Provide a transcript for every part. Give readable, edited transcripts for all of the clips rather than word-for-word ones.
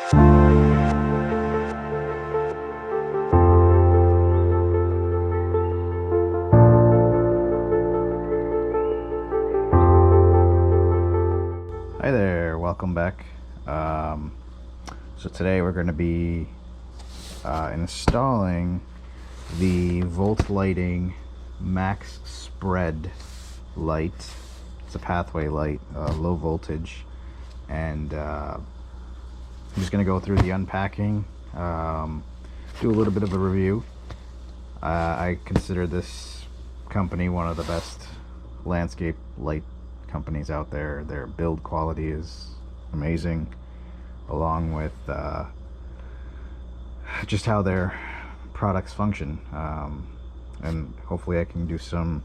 Hi there, welcome back. So today we're going to be installing the Volt Lighting Max Spread light. It's a pathway light, low voltage, and I'm just going to go through the unpacking, do a little bit of a review. I consider this company one of the best landscape light companies out there. Their build quality is amazing, along with just how their products function, and hopefully I can do some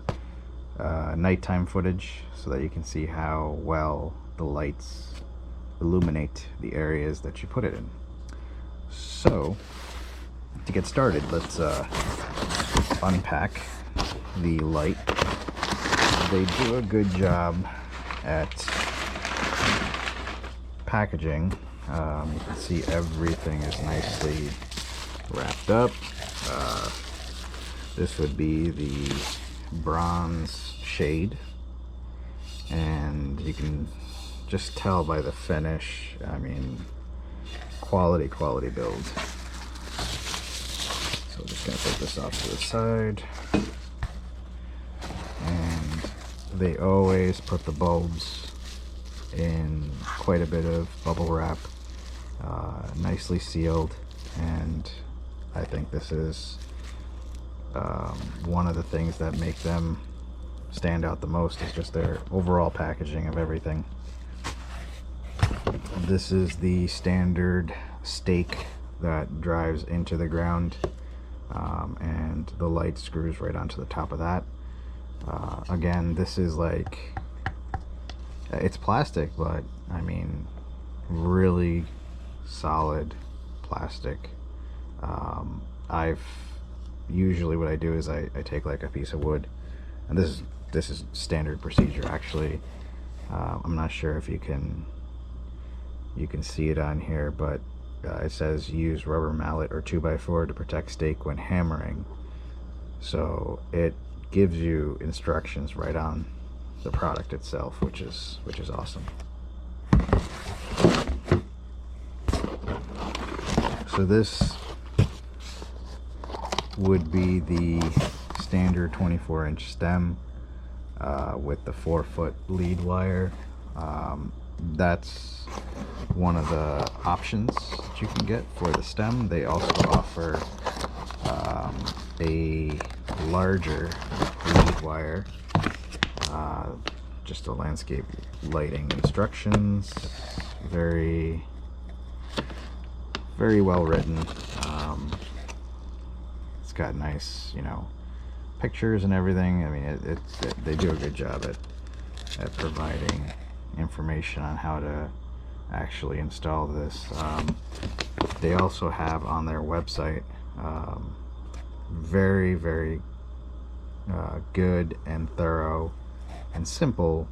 nighttime footage so that you can see how well the lights illuminate the areas that you put it in. So to get started, let's unpack the light. They do a good job at packaging. You can see everything is nicely wrapped up. This would be the bronze shade, and you can just tell by the finish, I mean, quality build. So we're just going to take this off to the side. They always put the bulbs in quite a bit of bubble wrap, nicely sealed, and I think this is one of the things that make them stand out the most, is just their overall packaging of everything. This is the standard stake that drives into the ground, and the light screws right onto the top of that. Again, this is like, it's plastic, but I mean, really solid plastic. Usually what I do is I take like a piece of wood, and this is standard procedure actually. I'm not sure if you can see it on here, but it says use rubber mallet or 2x4 to protect stake when hammering. So it gives you instructions right on the product itself, which is awesome. So this would be the standard 24-inch stem with the 4-foot lead wire. That's one of the options that you can get for the stem. They also offer a larger lead wire, just a landscape lighting instructions, very well written. It's got nice, pictures and everything. I mean, they do a good job at providing information on how to actually install this. They also have on their website very good and thorough and simple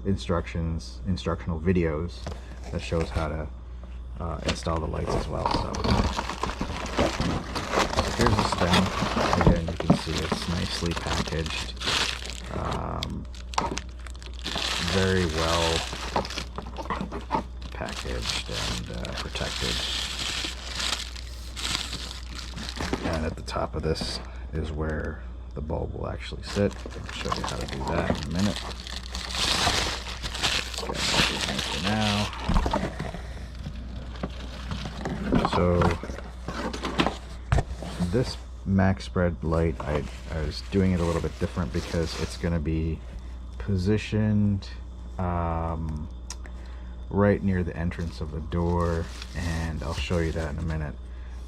instructional videos that shows how to install the lights as well. So here's the stem. Again, you can see it's nicely packaged, very well packaged and protected. And at the top of this is where the bulb will actually sit. I'll show you how to do that in a minute. For now. So this max spread light, I was doing it a little bit different because it's going to be positioned right near the entrance of the door, and I'll show you that in a minute.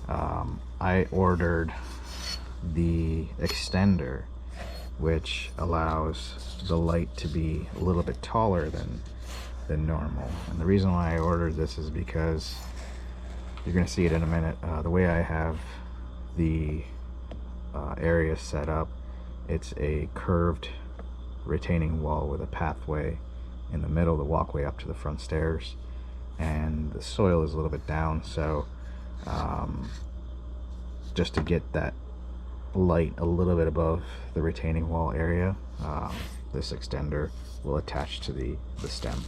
I ordered the extender, which allows the light to be a little bit taller than normal. And the reason why I ordered this is because you're going to see it in a minute. The way I have the area set up, it's a curved retaining wall with a pathway in the middle, the walkway up to the front stairs. and the soil is a little bit down, so just to get that light a little bit above the retaining wall area, this extender will attach to the stem.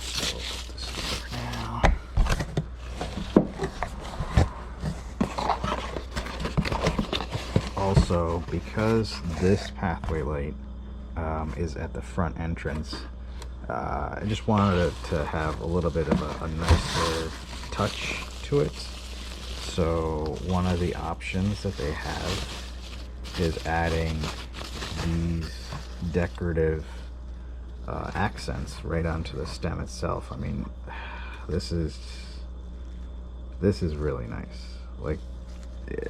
So we'll put this in for now. Also, because this pathway light is at the front entrance, I just wanted it to have a little bit of a nicer touch to it. So one of the options that they have is adding these decorative accents right onto the stem itself. I mean, this is really nice. Like,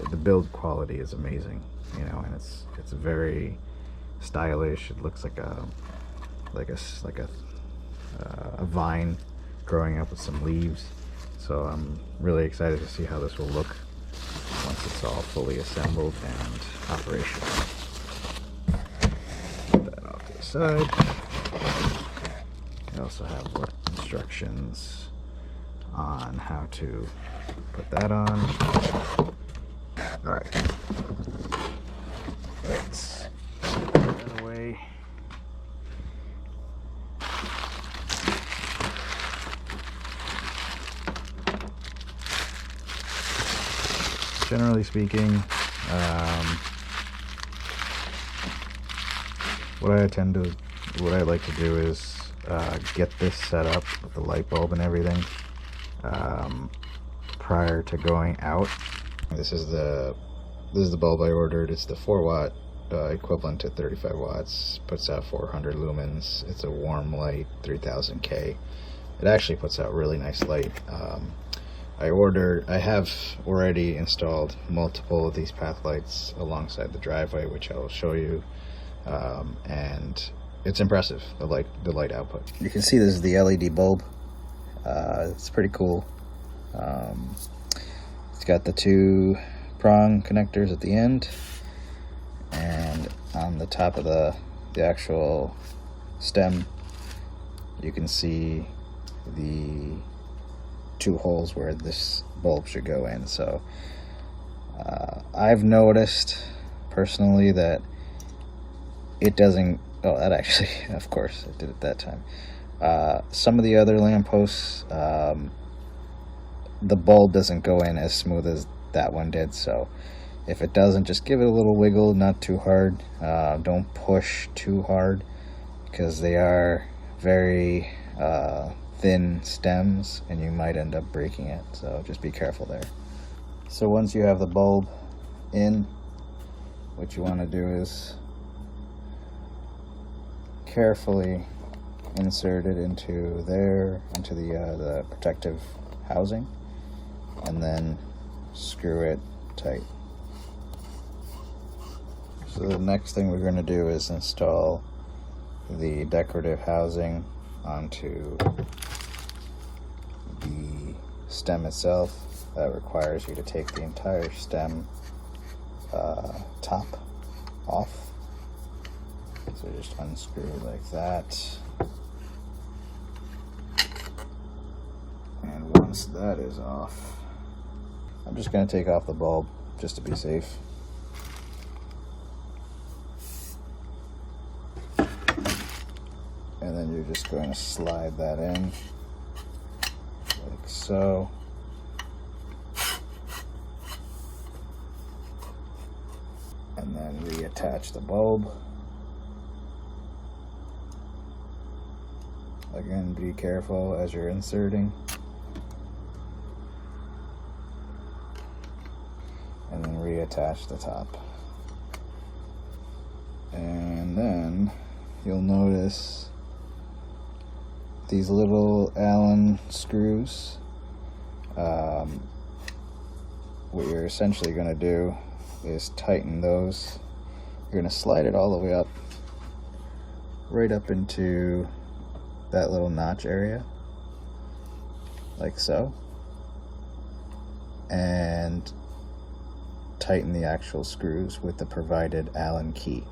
the build quality is amazing, you know, and it's very stylish. It looks like a vine growing up with some leaves. So I'm really excited to see how this will look once it's all fully assembled and operational. Put that off to the side. I also have instructions on how to put that on. Alright. Let's put that away. Generally speaking, what I like to do is get this set up with the light bulb and everything prior to going out. This is the bulb I ordered. It's the 4-watt equivalent to 35 watts. Puts out 400 lumens. It's a warm light, 3000K. It actually puts out really nice light. I have already installed multiple of these path lights alongside the driveway, which I will show you, and it's impressive, the light output. You can see this is the LED bulb. It's pretty cool. It's got the 2 prong connectors at the end, and on the top of the actual stem you can see the 2 holes where this bulb should go in. So I've noticed personally that it doesn't, that actually, of course I did it that time. Some of the other lampposts, the bulb doesn't go in as smooth as that one did. So if it doesn't, just give it a little wiggle, not too hard. Don't push too hard, because they are very thin stems and you might end up breaking it, so just be careful there. So once you have the bulb in, what you want to do is carefully insert it into the protective housing, and then screw it tight. So the next thing we're going to do is install the decorative housing onto the stem itself. That requires you to take the entire stem top off. So just unscrew it like that. And once that is off, I'm just going to take off the bulb just to be safe. And then you're just going to slide that in like so. And then reattach the bulb. Again, be careful as you're inserting. And then reattach the top. And then you'll notice these little Allen screws. What you're essentially going to do is tighten those. You're going to slide it all the way up, right up into that little notch area, like so, and tighten the actual screws with the provided Allen key.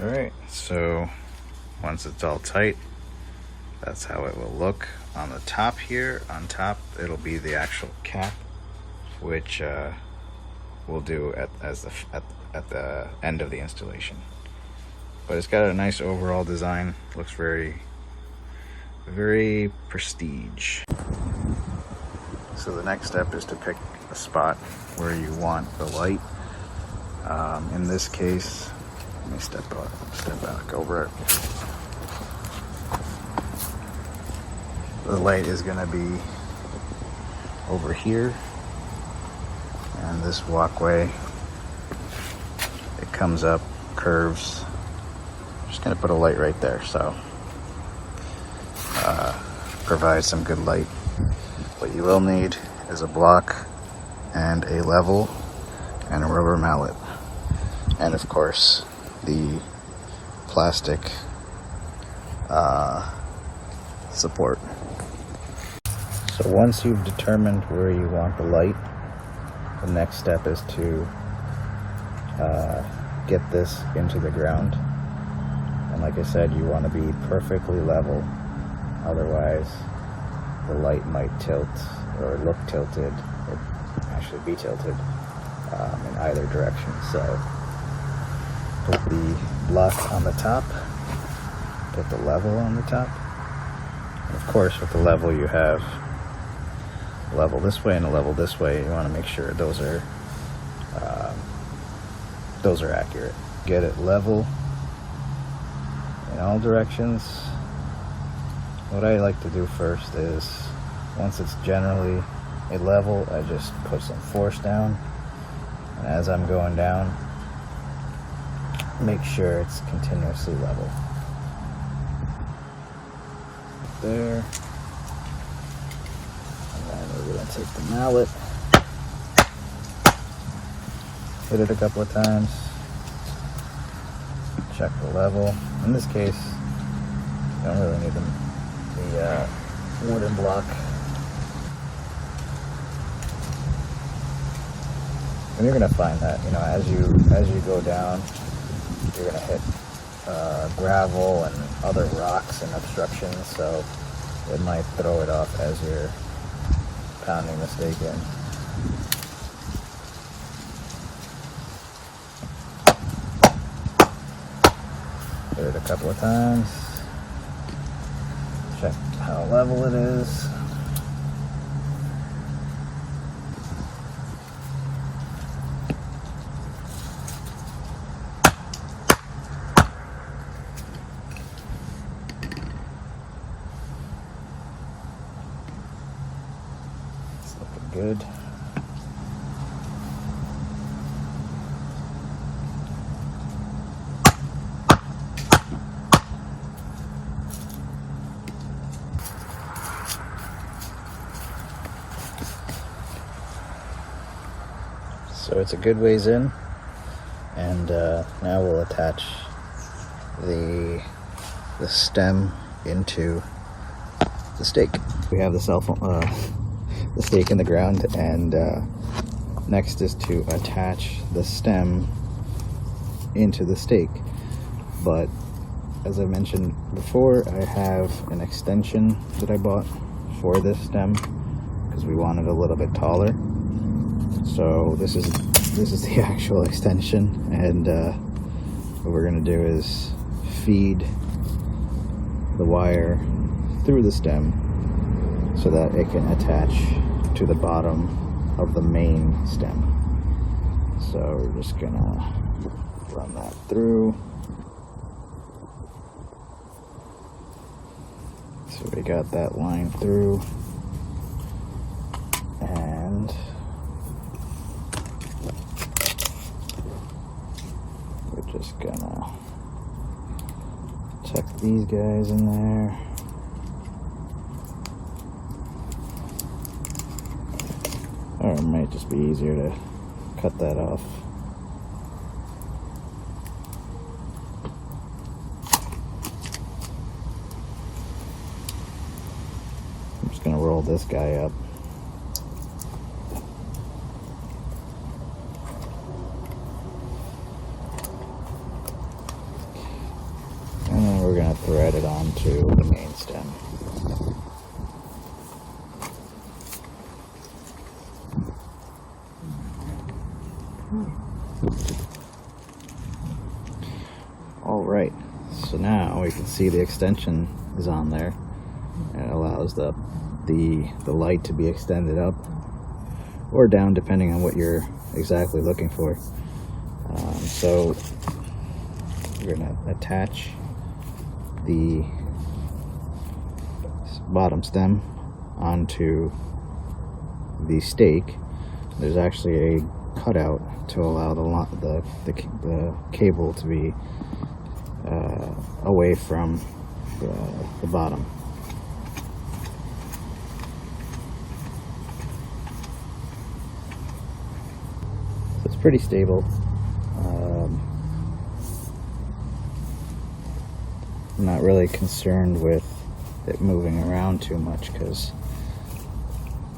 Alright, so once it's all tight, that's how it will look. On the top here, on top, it'll be the actual cap, which we'll do at the end of the installation. But it's got a nice overall design. Looks very, very prestige. So the next step is to pick a spot where you want the light. In this case, let me step back over it. The light is going to be over here, and this walkway, it comes up, curves. I'm just going to put a light right there, so provide some good light. What you will need is a block and a level and a rubber mallet, and of course the plastic support. So once you've determined where you want the light, the next step is to get this into the ground. And like I said, you want to be perfectly level, otherwise the light might tilt or look tilted, or actually be tilted in either direction. So put the block on the top, put the level on the top, and of course with the level you have a level this way and a level this way. You want to make sure those are accurate. Get it level in all directions. What I like to do first is, once it's generally a level, I just put some force down, and as I'm going down, make sure it's continuously level. There. And then we're going to take the mallet, hit it a couple of times, check the level. In this case, you don't really need the wooden block. And you're going to find that, you know, as you go down, you're going to hit gravel and other rocks and obstructions, so it might throw it off as you're pounding the stake in. Hit it a couple of times, check how level it is. Good. So it's a good ways in, and now we'll attach the stem into the stake. We have the the stake in the ground, and next is to attach the stem into the stake. But as I mentioned before, I have an extension that I bought for this stem because we want it a little bit taller. So this is the actual extension, and what we're going to do is feed the wire through the stem so that it can attach to the bottom of the main stem. So we're just gonna run that through. So we got that line through, and we're just gonna tuck these guys in there. Or it might just be easier to cut that off. I'm just going to roll this guy up. onto the main stem. Alright, so now we can see the extension is on there, and it allows the light to be extended up or down depending on what you're exactly looking for. So we're going to attach the bottom stem onto the stake. There's actually a cutout to allow the cable to be away from the bottom. So it's pretty stable. I'm not really concerned with it moving around too much because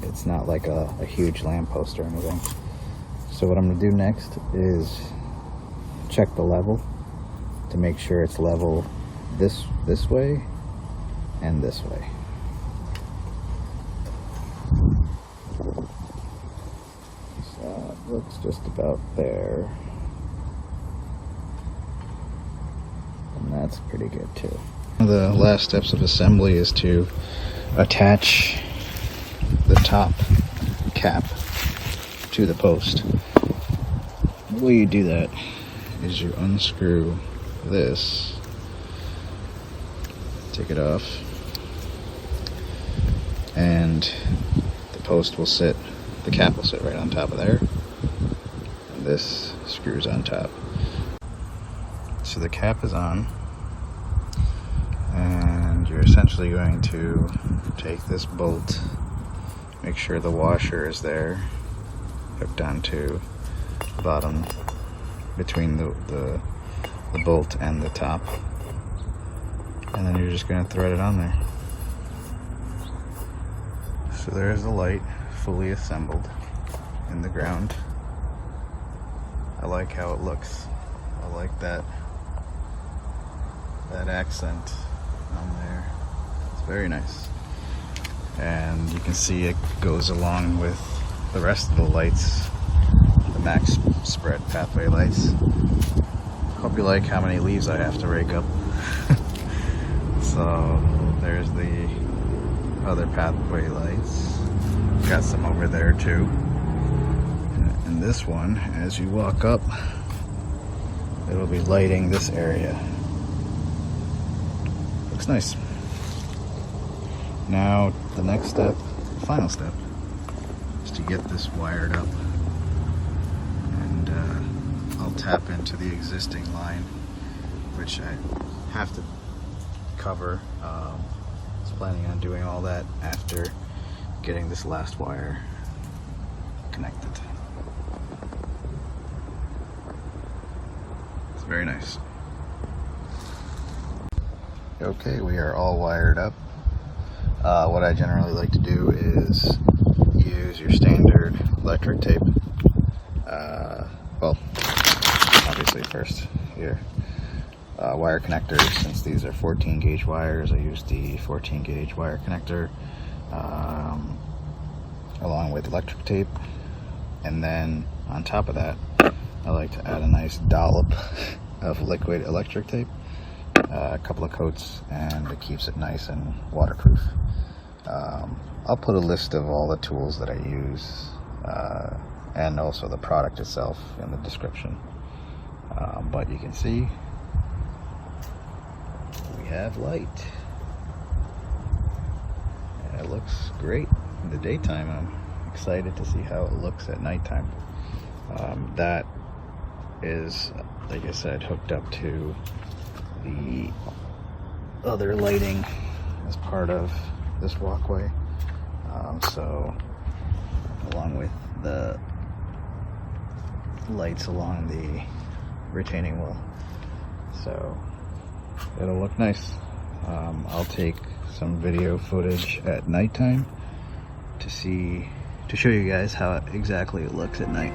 it's not like a huge lamppost or anything. So what I'm going to do next is check the level to make sure it's level this way and this way. So it looks just about there. And that's pretty good too. One of the last steps of assembly is to attach the top cap to the post. The way you do that is you unscrew this, take it off, and the post will sit, the cap will sit right on top of there, and this screws on top. So the cap is on, and you're essentially going to take this bolt, make sure the washer is there, hooked onto the bottom between the bolt and the top, and then you're just going to thread it on there. So there's the light fully assembled in the ground. I like how it looks. I like that accent on there. It's very nice, and you can see it goes along with the rest of the lights, the max spread pathway lights. Hope you like how many leaves I have to rake up. So there's the other pathway lights. Got some over there too. And this one, as you walk up, it'll be lighting this area. Looks nice. Now the next step, the final step, is to get this wired up. And I'll tap into the existing line, which I have to cover. I was planning on doing all that after getting this last wire connected. It's very nice. Okay, we are all wired up. What I generally like to do is use your standard electric tape. Well, obviously first your wire connectors. Since these are 14 gauge wires, I use the 14 gauge wire connector along with electric tape, and then on top of that I like to add a nice dollop of liquid electric tape, a couple of coats, and it keeps it nice and waterproof. I'll put a list of all the tools that I use and also the product itself in the description, but you can see we have light, and it looks great in the daytime. I'm excited to see how it looks at nighttime. That is, like I said, hooked up to the other lighting as part of this walkway, so along with the lights along the retaining wall, so it'll look nice. I'll take some video footage at nighttime to show you guys how exactly it looks at night.